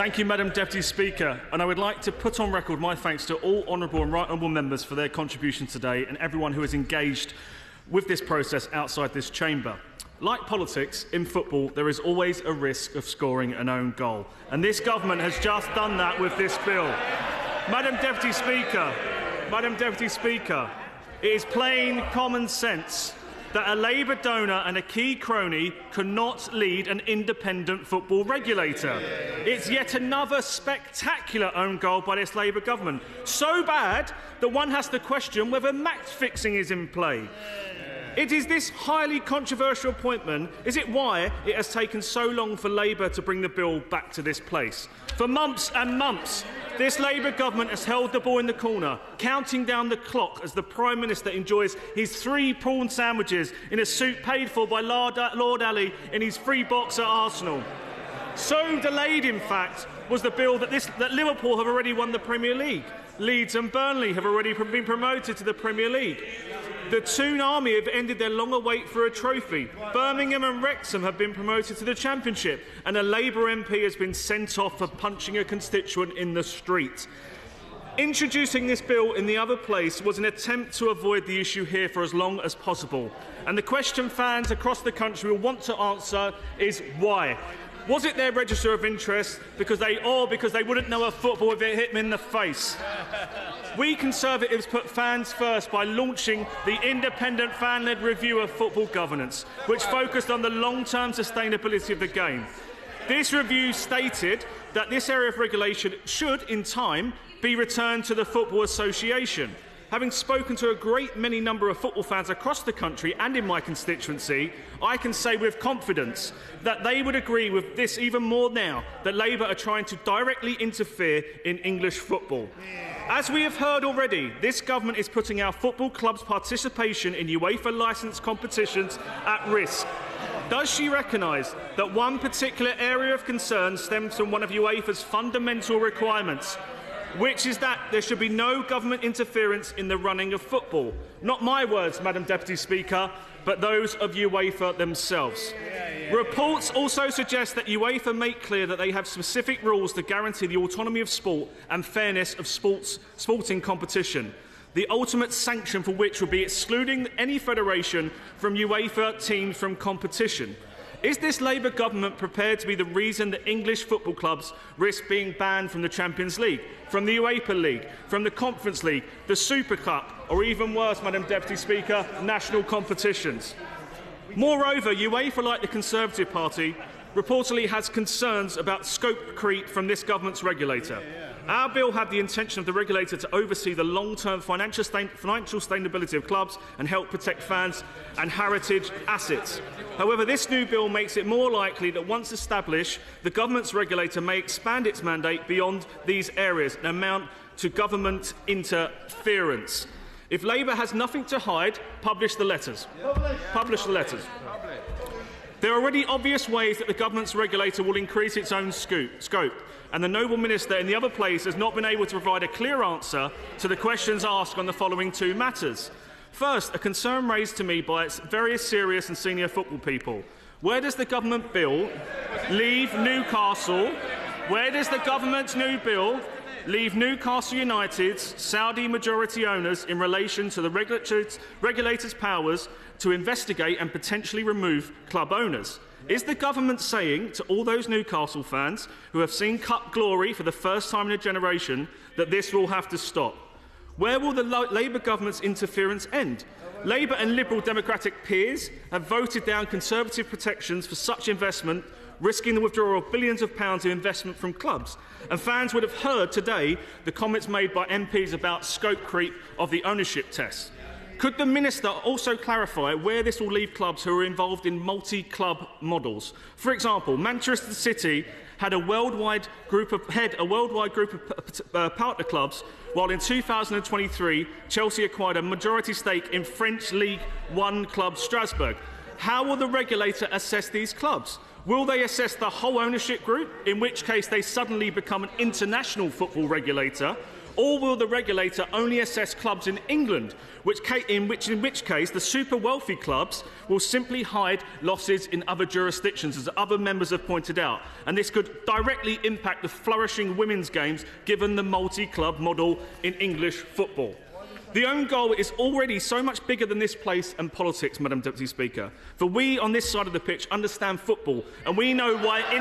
Thank you, Madam Deputy Speaker, and I would like to put on record my thanks to all honourable and right honourable members for their contribution today and everyone who is engaged with this process outside this chamber. Like politics, in football, there is always a risk of scoring an own goal, and this government has just done that with this bill. Madam Deputy Speaker, it is plain common sense that a Labour donor and a key crony cannot lead an independent football regulator. It's yet another spectacular own goal by this Labour government. So bad that one has to question whether match fixing is in play. It is this highly controversial appointment, is it why it has taken so long for Labour to bring the bill back to this place? For months and months, this Labour government has held the ball in the corner, counting down the clock as the Prime Minister enjoys his 3 prawn sandwiches in a suit paid for by Lord Ali in his free box at Arsenal. So delayed, in fact, was the bill that Liverpool have already won the Premier League. Leeds and Burnley have already been promoted to the Premier League. The Toon Army have ended their long wait for a trophy. Birmingham and Wrexham have been promoted to the Championship, and a Labour MP has been sent off for punching a constituent in the street. Introducing this bill in the other place was an attempt to avoid the issue here for as long as possible. And the question fans across the country will want to answer is why? Was it their register of interest because they wouldn't know a football if it hit them in the face? We Conservatives put fans first by launching the independent fan-led review of football governance, which focused on the long-term sustainability of the game. This review stated that this area of regulation should, in time, be returned to the Football Association. Having spoken to a great many number of football fans across the country and in my constituency, I can say with confidence that they would agree with this even more now that Labour are trying to directly interfere in English football. As we have heard already, this government is putting our football clubs' participation in UEFA licensed competitions at risk. Does she recognise that one particular area of concern stems from one of UEFA's fundamental requirements, which is that there should be no government interference in the running of football? Not my words, Madam Deputy Speaker, but those of UEFA themselves. Reports also suggest that UEFA make clear that they have specific rules to guarantee the autonomy of sport and fairness of sporting competition, the ultimate sanction for which would be excluding any federation from UEFA teams from competition. Is this Labour government prepared to be the reason that English football clubs risk being banned from the Champions League, from the UEFA League, from the Conference League, the Super Cup, or even worse, Madam Deputy Speaker, national competitions? Moreover, UEFA, like the Conservative Party, reportedly has concerns about scope creep from this government's regulator. Our bill had the intention of the regulator to oversee the long-term financial sustainability of clubs and help protect fans and heritage assets. However, this new bill makes it more likely that once established, the government's regulator may expand its mandate beyond these areas and amount to government interference. If Labour has nothing to hide, publish the letters. Publish the letters. There are already obvious ways that the government's regulator will increase its own scope, and the noble minister in the other place has not been able to provide a clear answer to the questions asked on the following 2 matters. First, a concern raised to me by its various serious and senior football people. Where does the government bill leave Newcastle? Where does the government's new bill leave Newcastle United's Saudi majority owners in relation to the regulator's powers to investigate and potentially remove club owners? Is the government saying to all those Newcastle fans who have seen Cup glory for the first time in a generation that this will have to stop? Where will the Labour government's interference end? Labour and Liberal Democratic peers have voted down Conservative protections for such investment, risking the withdrawal of billions of pounds in investment from clubs. And fans would have heard today the comments made by MPs about scope creep of the ownership test. Could the Minister also clarify where this will leave clubs who are involved in multi-club models? For example, Manchester City had a worldwide group of partner clubs, while in 2023 Chelsea acquired a majority stake in French League One club Strasbourg. How will the regulator assess these clubs? Will they assess the whole ownership group, in which case they suddenly become an international football regulator? Or will the regulator only assess clubs in England, in which case the super wealthy clubs will simply hide losses in other jurisdictions, as other members have pointed out, and this could directly impact the flourishing women's games given the multi-club model in English football. The own goal is already so much bigger than this place and politics, Madam Deputy Speaker. For we on this side of the pitch understand football, and we know why the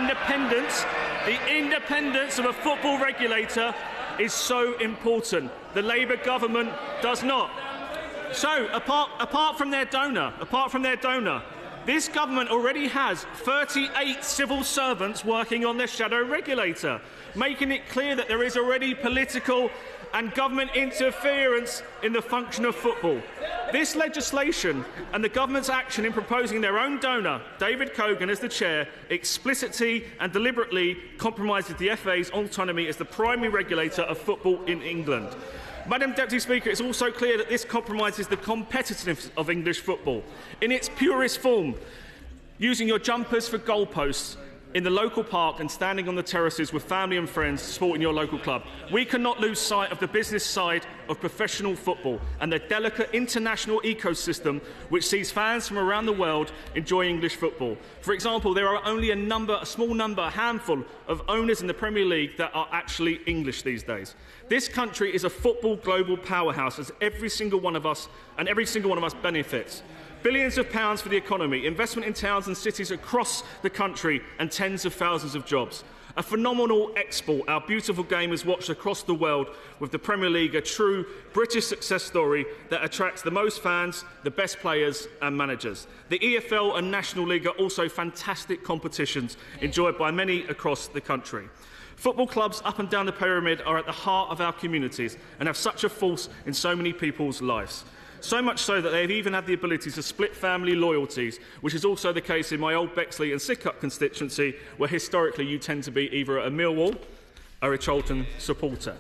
independence of a football regulator is so important. The Labour government does not. So, apart from their donor, this government already has 38 civil servants working on their shadow regulator, making it clear that there is already political and government interference in the function of football. This legislation and the government's action in proposing their own donor, David Kogan, as the chair, explicitly and deliberately compromises the FA's autonomy as the primary regulator of football in England. Madam Deputy Speaker, it's also clear that this compromises the competitiveness of English football in its purest form, using your jumpers for goalposts in the local park and standing on the terraces with family and friends supporting your local club. We cannot lose sight of the business side of professional football and the delicate international ecosystem which sees fans from around the world enjoy English football. For example, there are only a handful of owners in the Premier League that are actually English these days. This country is a football global powerhouse, as every single one of us benefits. Billions of pounds for the economy, investment in towns and cities across the country, and tens of thousands of jobs. A phenomenal export our beautiful game is watched across the world, with the Premier League a true British success story that attracts the most fans, the best players and managers. The EFL and National League are also fantastic competitions enjoyed by many across the country. Football clubs up and down the pyramid are at the heart of our communities and have such a force in so many people's lives. So much so that they have even had the ability to split family loyalties, which is also the case in my old Bexley and Sidcup constituency, where historically you tend to be either a Millwall or a Charlton supporter.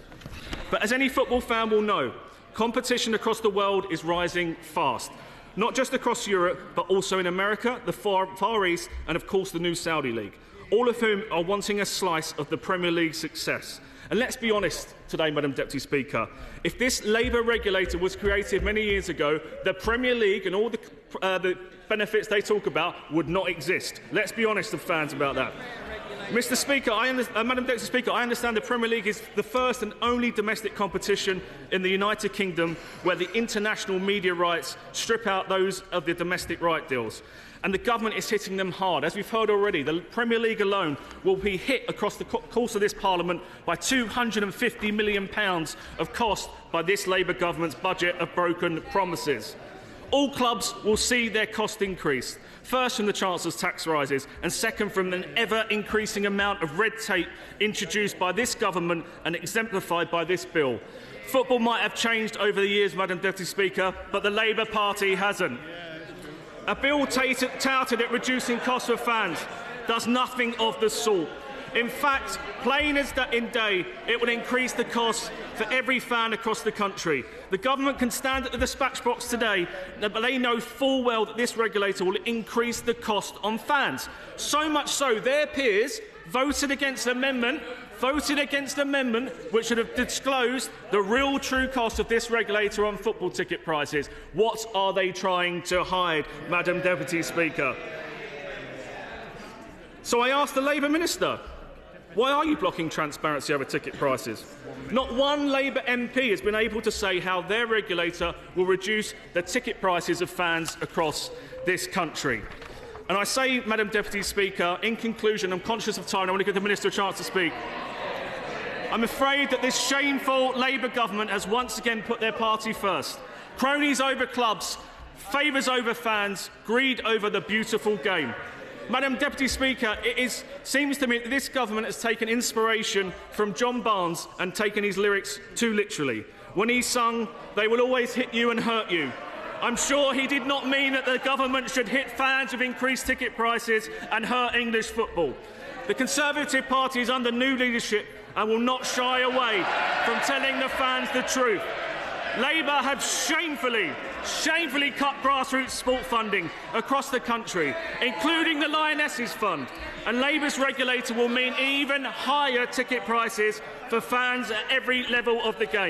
But as any football fan will know, competition across the world is rising fast, not just across Europe, but also in America, the Far East, and of course the new Saudi League, all of whom are wanting a slice of the Premier League's success. And let's be honest today, Madam Deputy Speaker, if this Labour regulator was created many years ago, the Premier League and all the benefits they talk about would not exist. Let's be honest to fans about that. Mr. Speaker, Madam Deputy Speaker, I understand the Premier League is the first and only domestic competition in the United Kingdom where the international media rights strip out those of the domestic right deals. And the government is hitting them hard. As we've heard already, the Premier League alone will be hit across the course of this Parliament by £250 million of cost by this Labour government's budget of broken promises. All clubs will see their cost increase, first from the Chancellor's tax rises and second from an ever-increasing amount of red tape introduced by this government and exemplified by this bill. Football might have changed over the years, Madam Deputy Speaker, but the Labour Party hasn't. A bill touted at reducing costs for fans does nothing of the sort. In fact, plain as in day, it will increase the costs for every fan across the country. The government can stand at the dispatch box today, but they know full well that this regulator will increase the cost on fans. So much so, their peers voted against the amendment which should have disclosed the real true cost of this regulator on football ticket prices. What are they trying to hide, Madam Deputy Speaker? So I asked the Labour Minister, why are you blocking transparency over ticket prices? Not one Labour MP has been able to say how their regulator will reduce the ticket prices of fans across this country. And I say, Madam Deputy Speaker, in conclusion, I'm conscious of time, I want to give the Minister a chance to speak. I'm afraid that this shameful Labour government has once again put their party first. Cronies over clubs, favours over fans, greed over the beautiful game. Madam Deputy Speaker, seems to me that this government has taken inspiration from John Barnes and taken his lyrics too literally. When he sung, "They will always hit you and hurt you," I'm sure he did not mean that the government should hit fans with increased ticket prices and hurt English football. The Conservative Party is under new leadership and will not shy away from telling the fans the truth. Labour have shamefully cut grassroots sport funding across the country, including the Lionesses Fund, and Labour's regulator will mean even higher ticket prices for fans at every level of the game.